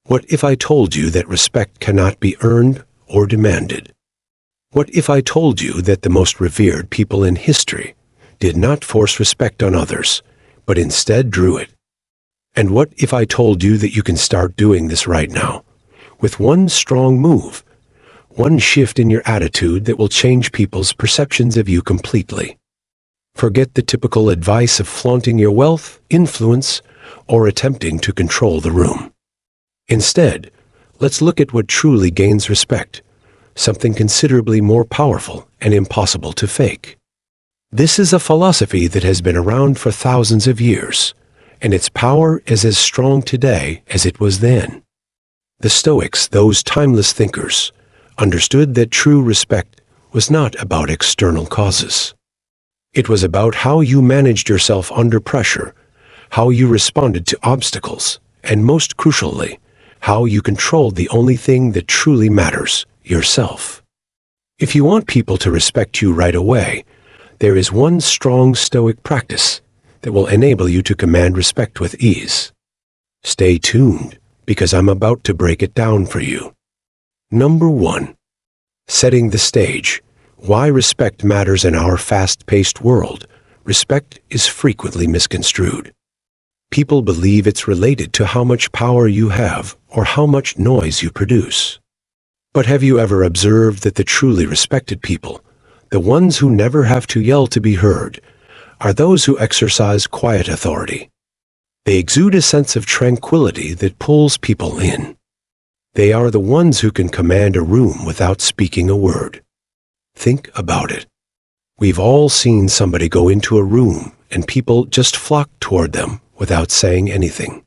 What if I told you that respect cannot be earned or demanded? What if I told you that the most revered people in history did not force respect on others, but instead drew it? And what if I told you that you can start doing this right now, with one strong move, one shift in your attitude that will change people's perceptions of you completely? Forget the typical advice of flaunting your wealth, influence, or attempting to control the room. Instead, let's look at what truly gains respect, something considerably more powerful and impossible to fake. This is a philosophy that has been around for thousands of years, and its power is as strong today as it was then. The Stoics, those timeless thinkers, understood that true respect was not about external causes. It was about how you managed yourself under pressure, how you responded to obstacles, and most crucially, how you controlled the only thing that truly matters, yourself. If you want people to respect you right away, there is one strong Stoic practice that will enable you to command respect with ease. Stay tuned, because I'm about to break it down for you. Number 1. Setting the stage. Why respect matters in our fast-paced world. Respect is frequently misconstrued. People believe it's related to how much power you have or how much noise you produce. But have you ever observed that the truly respected people, the ones who never have to yell to be heard, are those who exercise quiet authority? They exude a sense of tranquility that pulls people in. They are the ones who can command a room without speaking a word. Think about it. We've all seen somebody go into a room and people just flock toward them without saying anything.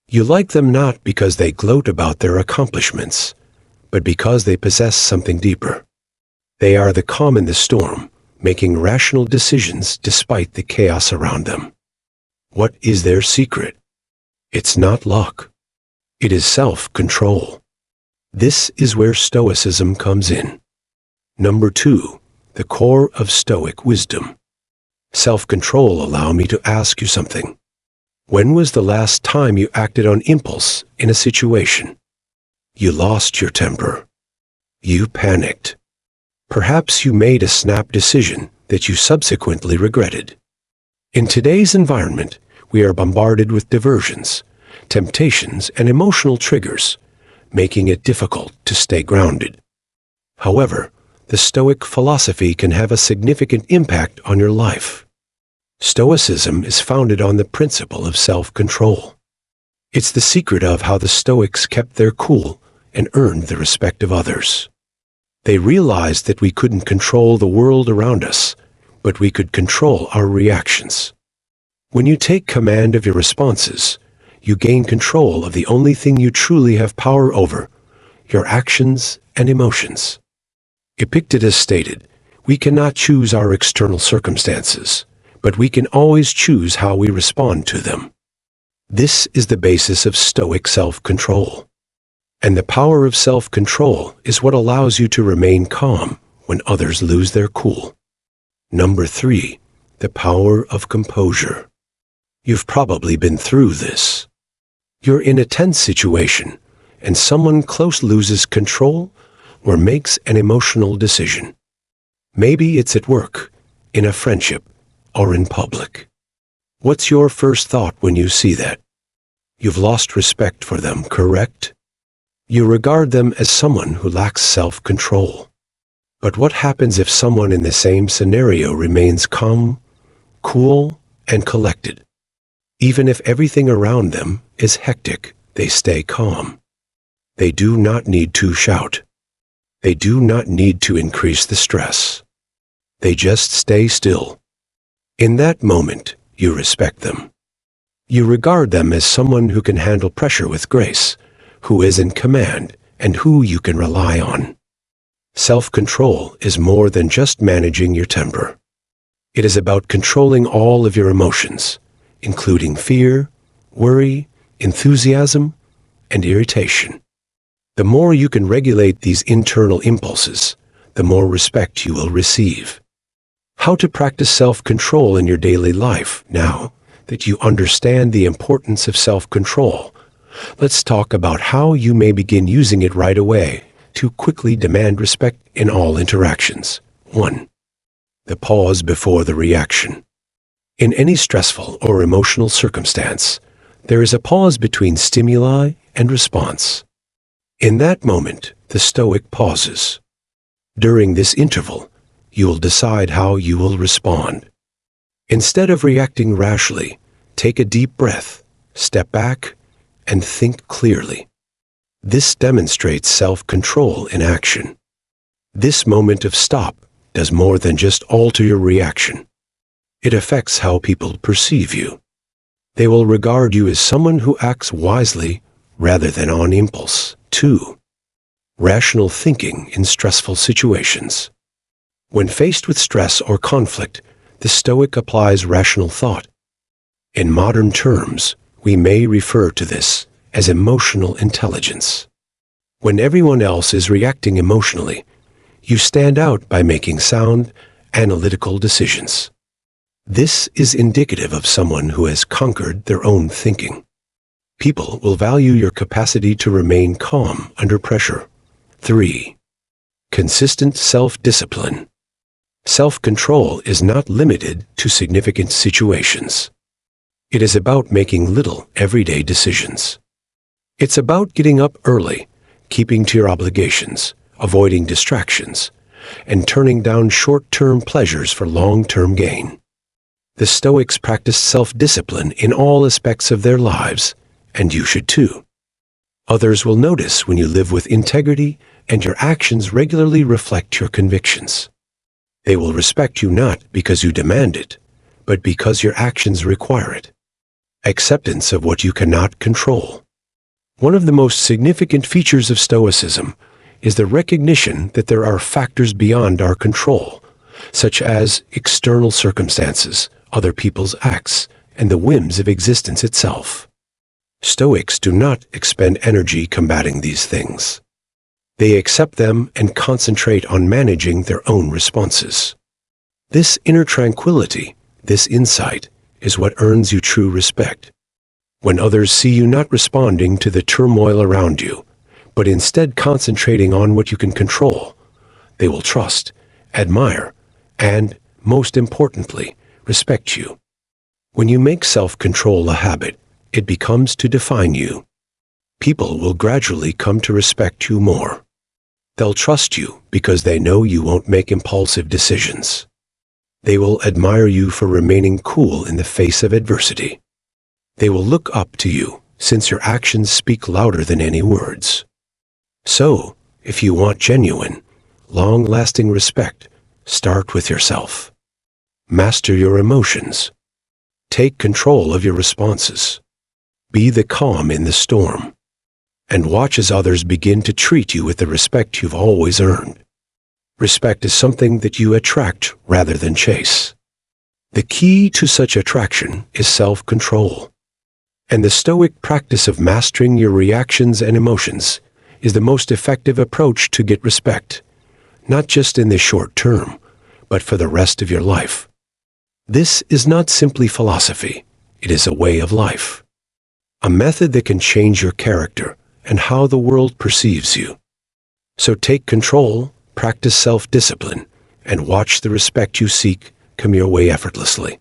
You like them not because they gloat about their accomplishments, but because they possess something deeper. They are the calm in the storm, making rational decisions despite the chaos around them. What is their secret? It's not luck. It is self-control. This is where Stoicism comes in. Number 2, the core of Stoic wisdom. Self-control. Allow me to ask you something. When was the last time you acted on impulse in a situation? You lost your temper. You panicked. Perhaps you made a snap decision that you subsequently regretted. In today's environment, we are bombarded with diversions, temptations, and emotional triggers, making it difficult to stay grounded. However, the Stoic philosophy can have a significant impact on your life. Stoicism is founded on the principle of self-control. It's the secret of how the Stoics kept their cool and earned the respect of others. They realized that we couldn't control the world around us, but we could control our reactions. When you take command of your responses, you gain control of the only thing you truly have power over, your actions and emotions. Epictetus stated, "We cannot choose our external circumstances, but we can always choose how we respond to them." This is the basis of Stoic self-control. And the power of self-control is what allows you to remain calm when others lose their cool. Number 3, the power of composure. You've probably been through this. You're in a tense situation, and someone close loses control or makes an emotional decision. Maybe it's at work, in a friendship, or in public. What's your first thought when you see that? You've lost respect for them, correct? You regard them as someone who lacks self-control. But what happens if someone in the same scenario remains calm, cool, and collected? Even if everything around them is hectic, they stay calm. They do not need to shout. They do not need to increase the stress. They just stay still. In that moment, you respect them. You regard them as someone who can handle pressure with grace, who is in command, and who you can rely on. Self-control is more than just managing your temper. It is about controlling all of your emotions, including fear, worry, enthusiasm, and irritation. The more you can regulate these internal impulses, the more respect you will receive. How to practice self-control in your daily life. Now that you understand the importance of self-control, Let's talk about how you may begin using it right away to quickly demand respect in all interactions. 1. The pause before the reaction. In any stressful or emotional circumstance, there is a pause between stimuli and response. In that moment, the Stoic pauses. During this interval, you will decide how you will respond. Instead of reacting rashly, take a deep breath, step back, and think clearly. This demonstrates self-control in action. This moment of stop does more than just alter your reaction. It affects how people perceive you. They will regard you as someone who acts wisely rather than on impulse. 2. Rational thinking in stressful situations. When faced with stress or conflict, the Stoic applies rational thought. In modern terms, we may refer to this as emotional intelligence. When everyone else is reacting emotionally, you stand out by making sound, analytical decisions. This is indicative of someone who has conquered their own thinking. People will value your capacity to remain calm under pressure. 3. Consistent self-discipline. Self-control is not limited to significant situations. It is about making little, everyday decisions. It's about getting up early, keeping to your obligations, avoiding distractions, and turning down short-term pleasures for long-term gain. The Stoics practiced self-discipline in all aspects of their lives, and you should too. Others will notice when you live with integrity and your actions regularly reflect your convictions. They will respect you not because you demand it, but because your actions require it. Acceptance of what you cannot control. One of the most significant features of Stoicism is the recognition that there are factors beyond our control, such as external circumstances, other people's acts, and the whims of existence itself. Stoics do not expend energy combating these things. They accept them and concentrate on managing their own responses. This inner tranquility, this insight, is what earns you true respect. When others see you not responding to the turmoil around you, but instead concentrating on what you can control, they will trust, admire, and, most importantly, respect you. When you make self-control a habit, it becomes to define you. People will gradually come to respect you more. They'll trust you because they know you won't make impulsive decisions. They will admire you for remaining cool in the face of adversity. They will look up to you since your actions speak louder than any words. So, if you want genuine, long-lasting respect, start with yourself. Master your emotions. Take control of your responses. Be the calm in the storm. And watch as others begin to treat you with the respect you've always earned. Respect is something that you attract rather than chase. The key to such attraction is self-control. And the Stoic practice of mastering your reactions and emotions is the most effective approach to get respect, not just in the short term, but for the rest of your life. This is not simply philosophy, it is a way of life. A method that can change your character and how the world perceives you. So take control, practice self-discipline, and watch the respect you seek come your way effortlessly.